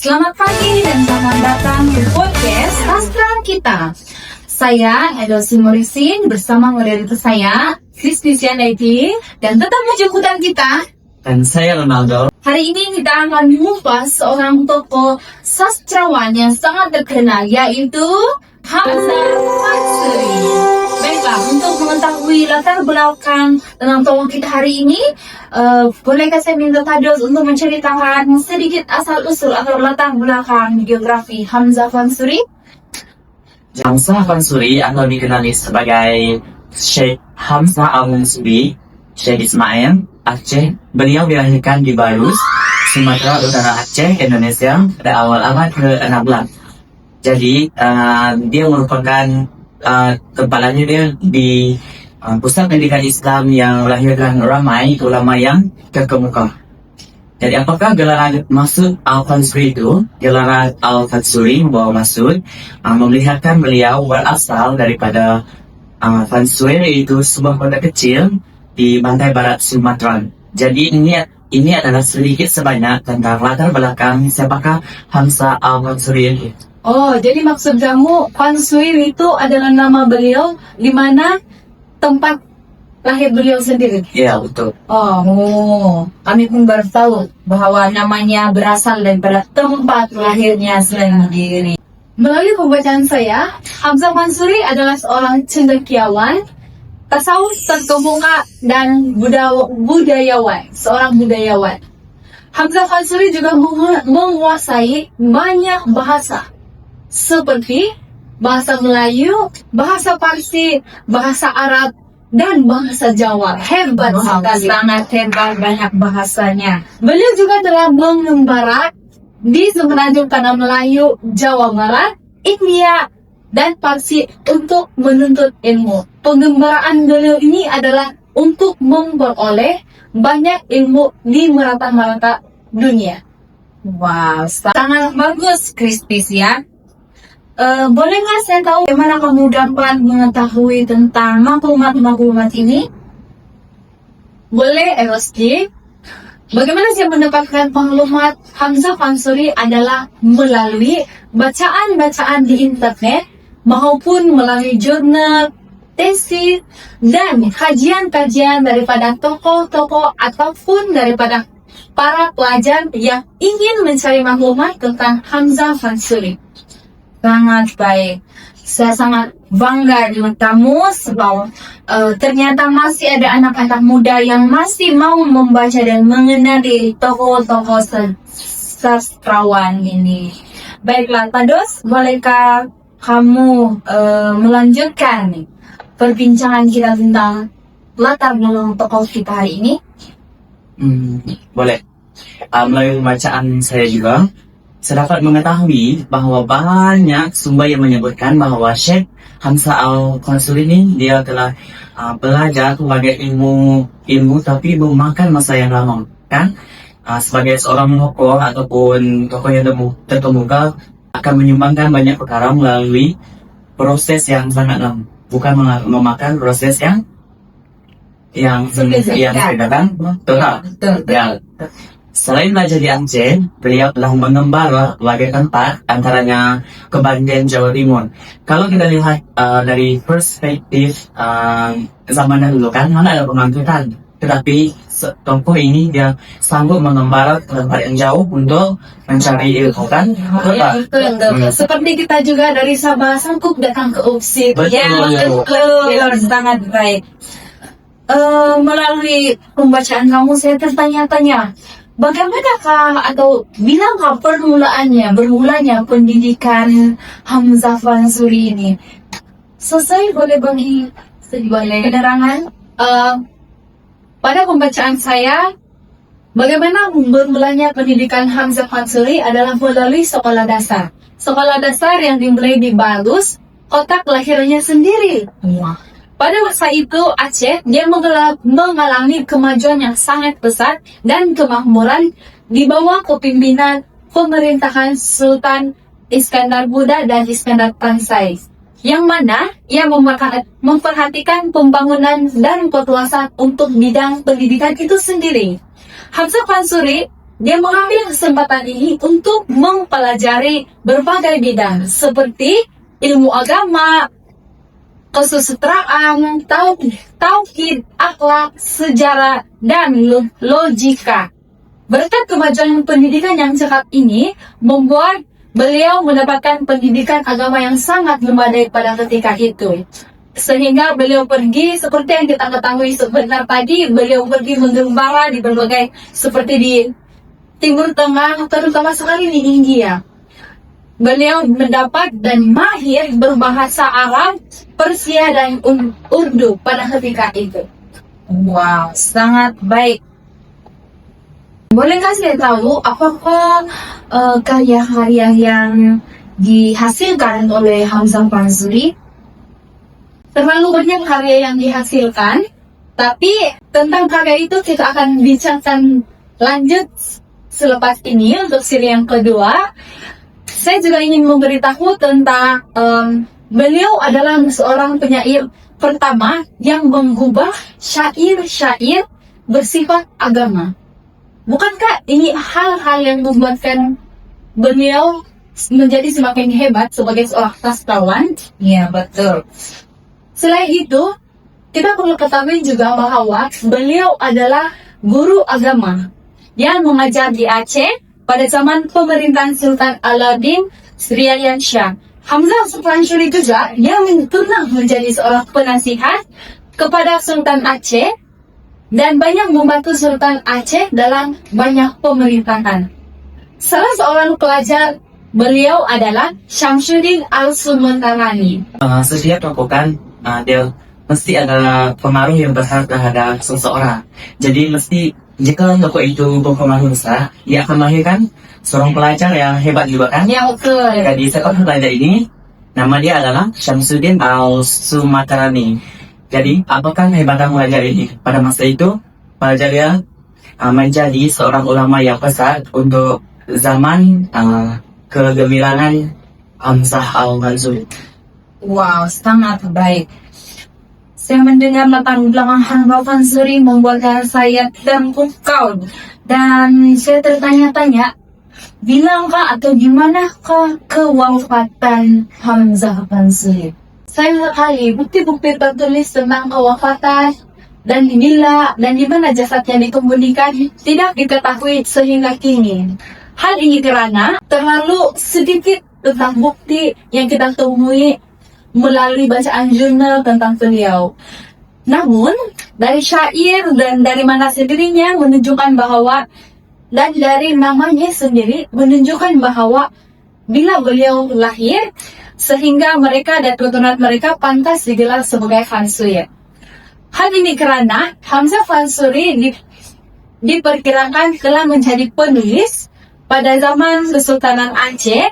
Selamat pagi dan selamat datang di podcast Sastra Kita. Saya Edosi Morisin bersama moderator saya, Christian Naiti, dan tetap hutan kita. Dan saya Ronaldo. Hari ini kita akan mengupas seorang tokoh sastrawan yang sangat terkenal, yaitu Hamzah Fansuri. Baiklah, untuk mengetahui latar belakang tentang tokoh kita hari ini, bolehkah saya minta Tados untuk menceritakan sedikit asal-usul atau latar belakang geografi Hamzah Fansuri? Hamzah Fansuri atau dikenali sebagai Sheikh Hamzah Al-Mansuri, Sheikh Ismail, Aceh. Beliau dilahirkan di Barus, Sumatera Utara, Aceh, Indonesia pada awal abad ke-16. Jadi dia merupakan kepalanya dia di pusat pendidikan Islam yang melahirkan ramai ulama yang terkemuka. Jadi apakah gelaran maksud Al-Fansuri itu? Gelaran Al-Fansuri membawa maksud memelihatkan beliau berasal daripada Fansuri, itu sebuah kota kecil di pantai barat Sumatera. Jadi ini adalah sedikit sebanyak tentang latar belakang siapakah Hamzah Al-Fansuri ini. Oh, jadi maksud kamu Fansuri itu adalah nama beliau di mana tempat lahir beliau sendiri? Iya, betul. Oh, kami pun baru tahu bahwa namanya berasal daripada tempat lahirnya sendiri. Melalui pembacaan saya, Hamzah Fansuri adalah seorang cendekiawan, tasawuf terkemuka, dan budayawan, seorang budayawan. Hamzah Fansuri juga menguasai banyak bahasa, seperti bahasa Melayu, bahasa Parsi, bahasa Arab, dan bahasa Jawa. Hebat sekali, sangat hebat, banyak bahasanya. Beliau juga telah mengembara di semenanjung tanah Melayu, Jawa Barat, India, dan Parsi untuk menuntut ilmu. Pengembaraan beliau ini adalah untuk memperoleh banyak ilmu di merata-rata dunia. Wow, sangat bagus, Kristis ya. Boleh nggak saya tahu bagaimana kamu dapat mengetahui tentang maklumat-maklumat ini? Boleh, Eroski. Bagaimana saya mendapatkan maklumat Hamzah Fansuri adalah melalui bacaan-bacaan di internet maupun melalui jurnal, tesis, dan kajian-kajian daripada tokoh-tokoh ataupun daripada para pelajar yang ingin mencari maklumat tentang Hamzah Fansuri. Sangat baik. Saya sangat bangga dengan kamu sebab ternyata masih ada anak-anak muda yang masih mau membaca dan mengenali tokoh-tokoh sastrawan ini. Baiklah, Tados, bolehkah kamu melanjutkan perbincangan kita tentang latar belakang tokoh kita hari ini? Boleh. Melalui pembacaan saya juga, saya dapat mengetahui bahwa banyak sumber yang menyebutkan bahwa Sheikh Hamzah Al-Fansuri ini dia telah belajar berbagai ilmu tapi memakan masa yang lama, kan? Sebagai seorang tokoh ataupun tokoh yang terkemuka akan menyumbangkan banyak perkara melalui proses yang sangat lama, bukan memakan proses yang berbeda, betul. Ya. Selain belajar di Aceh, beliau telah mengembara berbagai tempat, antaranya ke Banten, Jawa Timur. Kalau kita lihat dari perspektif zaman dahulu, kan mana ada pengangkutan, tetapi tokoh ini dia sanggup mengembara ke tempat yang jauh untuk mencari ilmu, kan? Betul. Seperti kita juga dari Sabah sanggup datang ke Upsi. Betul. Sangat baik. Melalui pembacaan kamu, saya tertanya-tanya, bagaimanakah atau bilangkah bermulanya pendidikan Hamzah Fansuri ini? Selesai, boleh bagi keterangan? Pada pembacaan saya, bagaimana bermulanya pendidikan Hamzah Fansuri adalah melalui sekolah dasar. Sekolah dasar yang dimulai di Barus, kota kelahirannya sendiri. Pada masa itu, Aceh dia mengalami kemajuan yang sangat pesat dan kemakmuran di bawah kepimpinan pemerintahan Sultan Iskandar Muda dan Iskandar Pansai, yang mana ia memperhatikan pembangunan dan kekuasaan untuk bidang pendidikan itu sendiri. Hamzah Fansuri dia mengambil kesempatan ini untuk mempelajari berbagai bidang seperti ilmu agama, kesusastraan, tauhid, akhlak, sejarah, dan logika. Berkat kemajuan pendidikan yang cepat ini membuat beliau mendapatkan pendidikan agama yang sangat memadai pada ketika itu. Sehingga beliau pergi, seperti yang kita ketahui sebentar tadi, beliau pergi menggembala di berbagai, seperti di Timur Tengah, terutama sekali di India. Beliau mendapat dan mahir berbahasa Arab, Persia, dan Urdu pada ketika itu. Wow, sangat baik. Bolehkah saya tahu apakah karya-karya yang dihasilkan oleh Hamzah Fansuri? Terlalu banyak karya yang dihasilkan, tapi tentang karya itu kita akan bincangkan lanjut selepas ini untuk seri yang kedua. Saya juga ingin memberitahu tentang beliau adalah seorang penyair pertama yang mengubah syair-syair bersifat agama. Bukankah ini hal-hal yang membuatkan beliau menjadi semakin hebat sebagai seorang sastrawan? Ya, betul. Selain itu, kita perlu ketahui juga bahwa beliau adalah guru agama yang mengajar di Aceh pada zaman pemerintahan Sultan Alauddin Sriayansyah. Hamzah Fansuri juga yang pernah menjadi seorang penasihat kepada Sultan Aceh dan banyak membantu Sultan Aceh dalam banyak pemerintahan. Salah seorang pelajar beliau adalah Syamsuddin Al-Sumantarani. Setiap tokoh kan dia mesti ada pengaruh yang besar terhadap seseorang. Jadi mesti jika tokoh itu berpengaruh besar, dia akan melahirkan seorang pelajar yang hebat juga kan? Ya, betul. Jadi seorang pelajar ini nama dia adalah Syamsuddin Al-Sumantarani. Jadi apakah kehebatan pelajar ini? Pada masa itu pelajar dia menjadi seorang ulama yang besar untuk zaman kegemilangan Hamzah Al-Fansuri. Wow, sangat baik. Saya mendengar latar belakang Hamzah Fansuri membuat saya terpukau dan saya tertanya-tanya, bilangkah atau gimanakah kewafatan Hamzah Fansuri? Saya sekali bukti-bukti tertulis tentang kewafatan dan bila dan di mana jasadnya dikebumikan tidak diketahui sehingga kini. Hal ini karena terlalu sedikit tentang bukti yang kita temui melalui bacaan jurnal tentang beliau. Namun, dari syair dan dari mana sendirinya menunjukkan bahwa, dan dari namanya sendiri menunjukkan bahwa bila beliau lahir, sehingga mereka dan keturunan mereka pantas digelar sebagai Fansuri. Hal ini karena Hamzah Fansuri diperkirakan telah menjadi penulis pada zaman Kesultanan Aceh,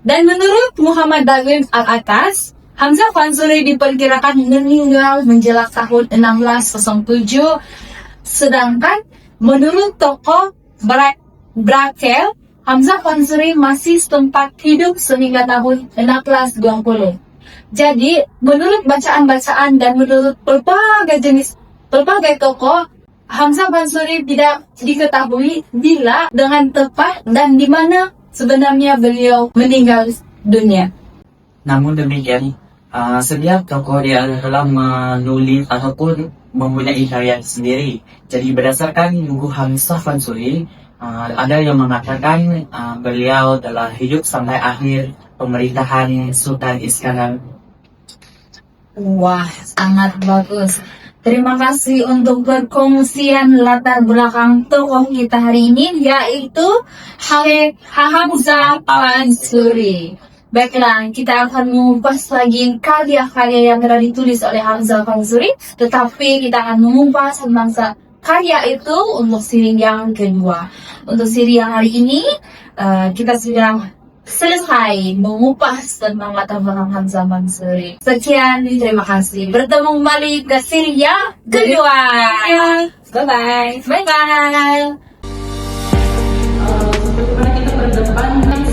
dan menurut Muhammad Dawin Al-Atas, Hamzah Fansuri diperkirakan meninggal menjelang tahun 1607, sedangkan menurut tokoh Brakel, Hamzah Fansuri masih sempat hidup sehingga tahun 1620. Jadi, menurut bacaan-bacaan dan menurut berbagai tokoh, Hamzah Fansuri tidak diketahui bila dengan tepat dan di mana sebenarnya beliau meninggal dunia. Namun demikian, setiap tokoh dia adalah menulis ataupun mempunyai karya sendiri. Jadi berdasarkan buku Hamzah Fansuri, ada yang mengatakan beliau telah hidup sampai akhir pemerintahan Sultan Iskandar. Wah, sangat bagus. Terima kasih untuk perkongsian latar belakang tokoh kita hari ini, yaitu Hamzah Fansuri. Baiklah, kita akan mengupas lagi karya-karya yang telah ditulis oleh Hamzah Fansuri, tetapi kita akan mengupas tentang karya itu untuk siri yang kedua. Untuk siri yang hari ini, kita sudah selesai mengupas tentang latar belakang Hamzah Fansuri. Sekian, terima kasih. Bertemu kembali ke siri yang kedua. Bye-bye. Bye-bye. Bagaimana kita berdepan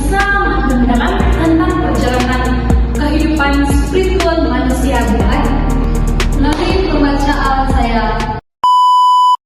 sama mendalam tentang perjalanan kehidupan spiritual manusia.